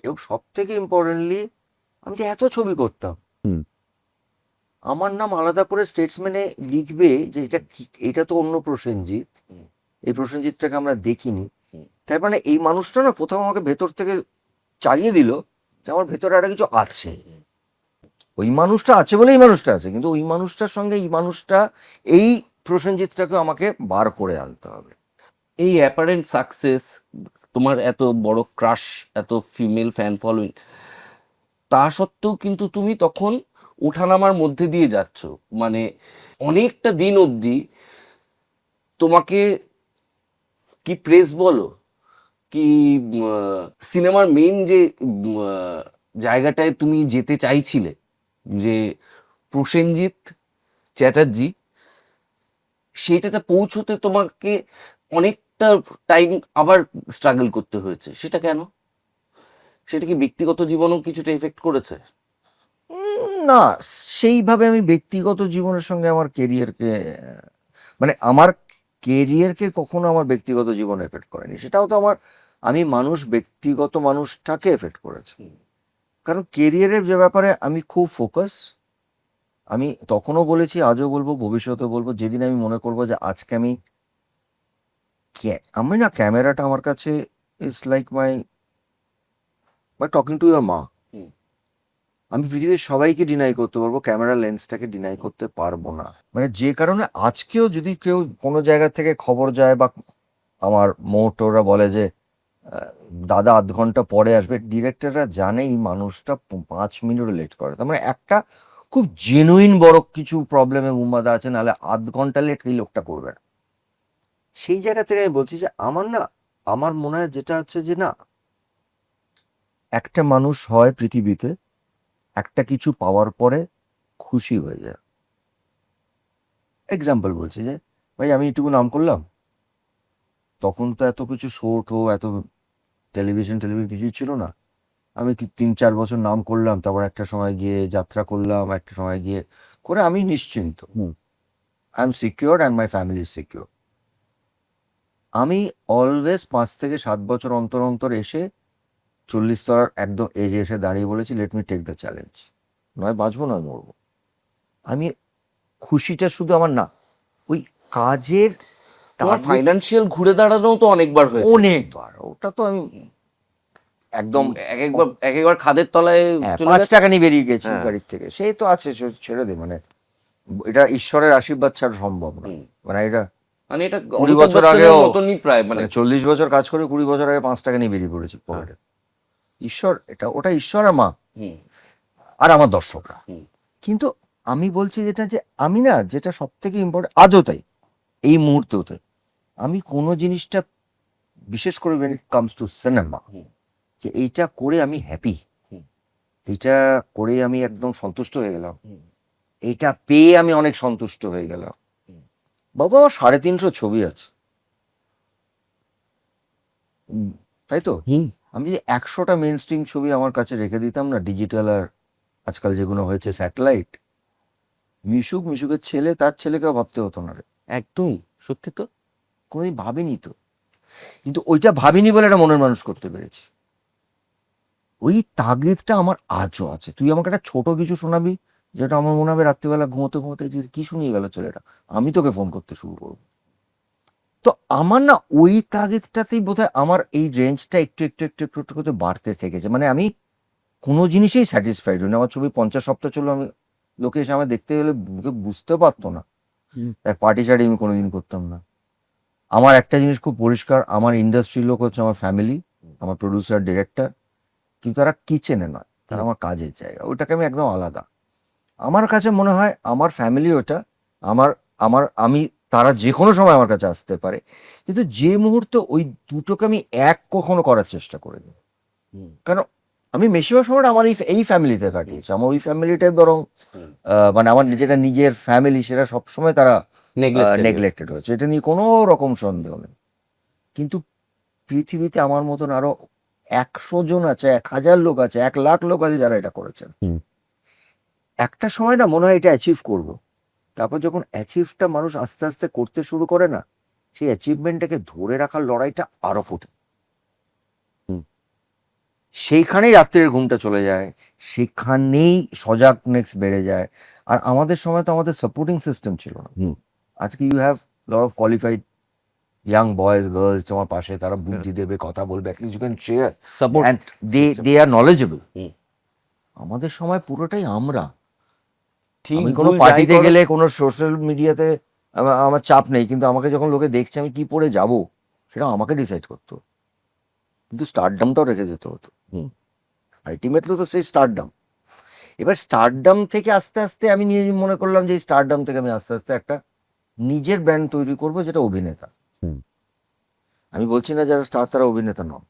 এবং সব থেকে ইম্পর্টেন্টলি আমি যে এত ছবি করতাম, হুম। আমার নাম আলাদা করে স্টেটসম্যানে লিখবে যে এটা তো অন্য প্রসেনজিৎ, এই প্রসেনজিৎটাকে আমরা দেখিনি। তার মানে এই মানুষটা না প্রথম আমাকে ভেতর থেকে চালিয়ে দিল যে আমার ভেতরে একটা কিছু আছে, ওই মানুষটা আছে বলে এই মানুষটা আছে, কিন্তু ওই মানুষটার সঙ্গে এই মানুষটা, এই প্রসেনজিৎটাকে আমাকে বার করে আনতে হবে। এই অ্যাপারেন্ট সাকসেস, তোমার এত বড় ক্রাশ, এত ফিমেল ফ্যান ফলোইং, তা সত্ত্বেও কিন্তু তুমি তখন ওঠানামার মধ্যে দিয়ে যাচ্ছ। মানে অনেকটা দিন অবধি তোমাকে কি প্রেস বলো, কি সিনেমার মেইন যে জায়গাটায় তুমি যেতে চাইছিলে, যে প্রসেনজিৎ চ্যাটার্জি, সেইটাতে পৌঁছতে তোমাকে অনেকটা টাইম আবার স্ট্রাগল করতে হয়েছে। সেটা কেন? সেটা কি ব্যক্তিগত জীবনেও কিছুটা এফেক্ট করেছে? না, সেইভাবে আমি ব্যক্তিগত জীবনের সঙ্গে আমার কেরিয়ারকে, মানে আমার কেরিয়ারকে কখনো আমার ব্যক্তিগত জীবন এফেক্ট করেনি। সেটাও তো আমার, আমি মানুষ, ব্যক্তিগত মানুষটাকে এফেক্ট করেছে। কারণ কেরিয়ারের যে ব্যাপারে আমি খুব ফোকাস। আমি তখনও বলেছি, আজও বলবো, ভবিষ্যতে বলবো, যেদিন আমি মনে করবো যে আজকে আমি না, ক্যামেরাটা আমার কাছে is like my by talking to your মা। হুম। আমি পৃথিবীর সবাইকে ডিনাই করতে পারবো, ক্যামেরা লেন্সটাকে ডিনাই করতে পারবো না। মানে যে কারণে আজকেও যদি কেউ কোনো জায়গা থেকে খবর যায় বা আমার মোটররা বলে যে দাদা 0.5 ঘন্টা পরে আসবে, ডিরেক্টররা জানে এই মানুষটা 5 মিনিট লেট করে, তার মানে একটা খুব জেনুইন বড় কিছু প্রবলেমে উন্মাদা আছে, নাহলে 0.5 ঘন্টা লেট এই লোকটা করবে না। সেই জায়গা থেকে আমি বলছি যে আমার না, আমার মনে হয় যেটা হচ্ছে যে না, একটা মানুষ হয় পৃথিবীতে একটা কিছু পাওয়ার পরে খুশি হয়ে যায়। এক্সাম্পল বলছি যে ভাই আমি এটুকু নাম করলাম, তখন তো এত কিছু শো টো, এত টেলিভিশন কিছুই ছিল না। আমি কি 3-4 বছর নাম করলাম, তারপর একটা সময় গিয়ে যাত্রা করলাম, একটা সময় গিয়ে করে আমি নিশ্চিন্ত, I am secure and my family is secure. আমি অলওয়েজ 5 থেকে 7 বছর অন্তর অন্তর এসে 40 তলার একদম এজে এসে দাঁড়িয়ে বলেছি, let me take the challenge, নয় বাঁচবো নয় মরবো। আমি খুশিটা শুধু আমার না, ওই কাজের তোমার তাগিদ, ফাইনান্সিয়াল ঘুরে দাঁড়ানো তো অনেকবার হয়েছে। অনেকবার, ওটা তো আমি একদম এক একবার খাদের তলায় হ্যাঁ, চলে 5 গেছে। টাকা নিয়ে বেরিয়ে গেছি হ্যাঁ। গাড়ির থেকে, সেই তো আছে, ছেড়ে দে, মানে এটা ঈশ্বরের আশীর্বাদ ছাড়া সম্ভব না। হুম। মানে এটা মানে এটা 20 অমিতাভ বছর বচ্চনের আগেও, মতনই প্রায়, মানে মানে 40 বছর কাজ করে 20 বছর আগে 5 টাকা নিয়ে বেরিয়ে পড়েছি পকেটে। ঈশ্বর, এটা ওটা ঈশ্বর আর মা হুম। আর আমার দর্শকরা। হুম। কিন্তু আমি বলছি যেটা, যে আমি না, যেটা সব থেকে ইম্পর্টেন্ট আজও তাই, এই মুহূর্তেও আমি কোনো জিনিসটা, বিশেষ করে when it comes to cinema, hmm. যে এইটা করে আমি হ্যাপি, হুম। এইটা করে আমি একদম সন্তুষ্ট হয়ে গেলাম, হুম। এইটা পেয়ে আমি অনেক সন্তুষ্ট হয়ে গেলাম। হুম। বাবা আমার 350 ছবি আছে, তাই তো? হুম। আমি যদি 100টা মেন স্ট্রিম ছবি আমার কাছে রেখে দিতাম না, ডিজিটাল আর আজকাল যেগুলো হয়েছে স্যাটেলাইট, মিশুকের ছেলে, তার ছেলেকেও ভাবতে হতো না রে। একদম সত্যি তো। কোনোদিন ভাবিনি তো, কিন্তু ওইটা ভাবিনি বলে একটা মনের মানুষ করতে পেরেছি। ওই তাগিদটা আমার আজও আছে। তুই আমাকে একটা ছোট কিছু শোনাবি, যেটা আমার মনে হবে রাত্রিবেলা ঘুমোতে ঘুমোতে যে কি শুনিয়ে গেল ছেলেটা, আমি তোকে ফোন করতে শুরু করবো। তো আমার না ওই তাগিদটাতেই বোধহয় আমার এই রেঞ্জটা একটু একটু একটু একটু একটু করে বাড়তে থেকেছে। মানে আমি কোনো জিনিসেই স্যাটিসফাইড হই না। আমার ছবি 50 সপ্তাহ চললো, আমি লোকে এসে আমার দেখতে গেলে বুঝতে পারতো না। পার্টি শাড়ি আমি কোনোদিন করতাম না। আমার একটা জিনিস খুব পরিষ্কার, আমার ইন্ডাস্ট্রির লোক হচ্ছে আমার ফ্যামিলি, আমার প্রডিউসার ডিরেক্টর, কিন্তু তারা কিচেনে নয়, তারা আমার কাজের জায়গা, ওইটাকে আমি একদম আলাদা। আমার কাছে মনে হয় আমার ফ্যামিলি ওটা, আমার আমার আমি, তারা যে কোনো সময় আমার কাছে আসতে পারে, কিন্তু যে মুহূর্তে ওই দুটোকে আমি এক কখনো করার চেষ্টা করিনি। কারণ আমি বেশিরভাগ সময়টা আমার এই ফ্যামিলিতে কাটিয়েছি। আমার ওই ফ্যামিলিটাই বরং মানে আমার যেটা নিজের ফ্যামিলি, সেটা সবসময় তারা নেগলেক্টেড হয়েছে, এটা নিয়ে কোনো রকম সন্দেহ নেই। কিন্তু পৃথিবীতে আমার মতন আরো 100 জন আছে, 1000 লোক আছে, 1,00,000 লোক আছে যারা এটা করেছেন। একটা সময় না মনে হয় এটা অ্যাচিভ করব, তারপর যখন অ্যাচিভটা মানুষ আস্তে আস্তে করতে শুরু করে না, সেই অ্যাচিভমেন্টটাকে ধরে রাখার লড়াইটা আরো কঠিন। সেইখানেই রাত্রের ঘুমটা চলে যায়, সেখানেই সজাগনেস বেড়ে যায়। আর আমাদের সময় তো আমাদের সাপোর্টিং সিস্টেম ছিল না। আজকে you have lot of qualified young boys girls তোমার পাশে, তারা বুদ্ধি দেবে, কথা বলবে, at least you can share support and they are knowledgeable. আমাদের সময় পুরোটাই আমরা। ঠিক আমি কোনো ভুল যাই পার্টিতে করো, গেলে কোনো সোশ্যাল মিডিয়াতে আমার চাপ নেই, কিন্তু আমাকে যখন লোকে দেখছে আমি কি পরে যাব সেটা আমাকে ডিসাইড করতো। কিন্তু স্টারডামটাও রেখে যেতে হতো। আলটিমেটলি তো সেই স্টারডাম। এবার স্টারডাম থেকে আস্তে আস্তে আমি নিয়ে মনে করলাম যে এই স্টারডাম থেকে আমি আস্তে আস্তে একটা নিজের ব্র্যান্ড তৈরি করবো, যেটা অভিনেতা। আমি বলছি না যারা স্টার তারা অভিনেতা নন,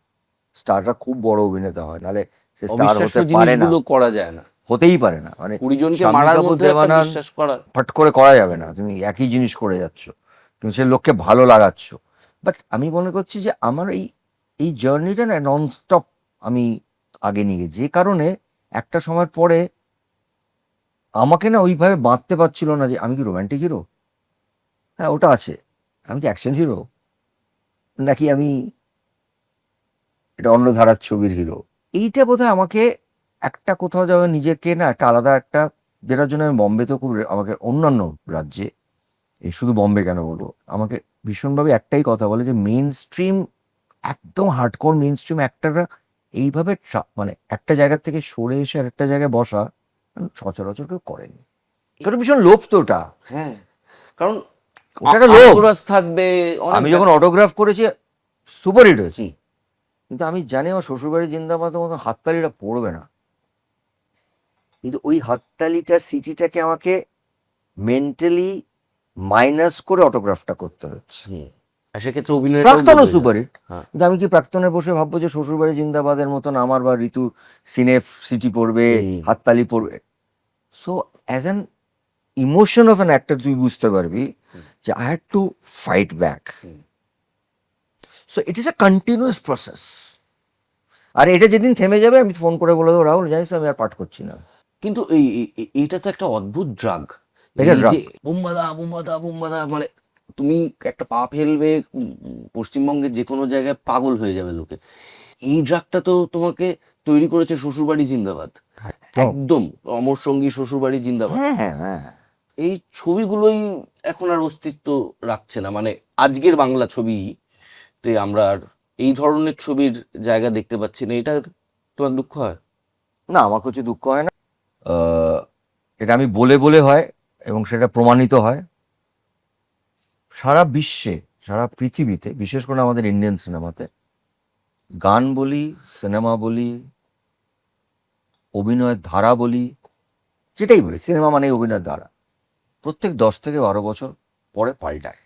স্টাররা খুব বড় অভিনেতা হয়, নাহলে সে স্টার অবিশ্বাস্য হতে পারে না, জিনিসগুলো করা যায় না। হতেই পারে না। মানে 20 জনকে শাম্মী মারার কাপুর, মধ্যে একটা দেবানন্দ বিশ্বাস করা। ফট করে করা যাবে না, তুমি একই জিনিস করে যাচ্ছ, তুমি সে লোককে ভালো লাগাচ্ছ। বাট আমি মনে করছি যে আমার এই এই জার্নিটা না ননস্টপ আমি আগে নিয়ে গেছি, যে কারণে একটা সময় পরে আমাকে না ওইভাবে বাঁধতে পারছিল না যে আমি কি রোম্যান্টিক হিরো, হ্যাঁ ওটা আছে, আমি কি অ্যাকশন হিরো, নাকি আমি এটা অন্য ধারার ছবির হিরো। এইটা বোধহয় আমাকে একটা কোথাও যাবে নিজেকে না একটা আলাদা একটা, যেটার জন্য আমি বম্বেতেও খুব আমাকে অন্যান্য রাজ্যে, এই শুধু বম্বে কেন বলবো, আমাকে ভীষণভাবে একটাই কথা বলে যে মেইন স্ট্রিম, একদম হার্ডকোর মেইন স্ট্রিম অ্যাক্টররা এইভাবে মানে একটা জায়গা থেকে সরে এসে আর একটা জায়গায় বসা সচরাচর কেউ করেনি। এটা ভীষণ লোভ তো ওটা। হ্যাঁ, কারণ ওটা একটা লোভ। আন্তরাজ থাকবে অনেক। আমি যখন অটোগ্রাফ করেছি সুপার হিট হয়েছি, হুম। কিন্তু আমি জানি আমার শ্বশুরবাড়ির জিন্দাবাদের মতো হাততালিটা পড়বে না, কিন্তু ওই হাততালিটা সিটিটাকে আমাকে মেন্টালি মাইনাস করে অটোগ্রাফটা করতে হচ্ছে। আর সেক্ষেত্রে অভিনয়টাও প্রাক্তনও বদলে সুপার যাচ্ছে। হিট, হ্যাঁ। কিন্তু আমি কি প্রাক্তনে বসে ভাববো যে শ্বশুরবাড়ি জিন্দাবাদের মতন আমার বা ঋতু সিনে সিটি পড়বে, হাততালি পড়বে? So as an emotion of an actor তুই বুঝতে পারবি যে I had to fight back. So it is a continuous process. আর এটা যেদিন থেমে যাবে আমি ফোন করে বলে দেবো, রাহুল জানিস তো আমি আর পাঠ করছি না। কিন্তু এইটা তো একটা অদ্ভুত ড্রাগ। এটা এই drug। যে বুম্বাদা বুম্বাদা বুম্বাদা, মানে তুমি একটা পা ফেলবে, পশ্চিমবঙ্গের যে কোনো জায়গায় পাগল হয়ে যাবে লোকে। এই ড্রাগটা তো তোমাকে তৈরি করেছে শ্বশুরবাড়ি জিন্দাবাদ। একদম অমর সঙ্গী শ্বশুরবাড়ি জিন্দাবাদ। হ্যাঁ হ্যাঁ হ্যাঁ। এই ছবিগুলোই এখন আর অস্তিত্ব রাখছে না, মানে আজকের বাংলা ছবিতে আমরা আর এই ধরনের ছবির জায়গা দেখতে পাচ্ছি না। এটা তোমার দুঃখ হয়? না, আমার কিছু দুঃখ হয় না। এটা আমি বলে বলে হয় এবং সেটা প্রমাণিত হয়। সারা বিশ্বে, সারা পৃথিবীতে, বিশেষ করে আমাদের ইন্ডিয়ান সিনেমাতে, গান বলি, সিনেমা বলি, অভিনয়ের ধারা বলি, যেটাই বলি, সিনেমা মানে অভিনয়ের ধারা প্রত্যেক 10 থেকে 12 বছর পরে পাল্টায়।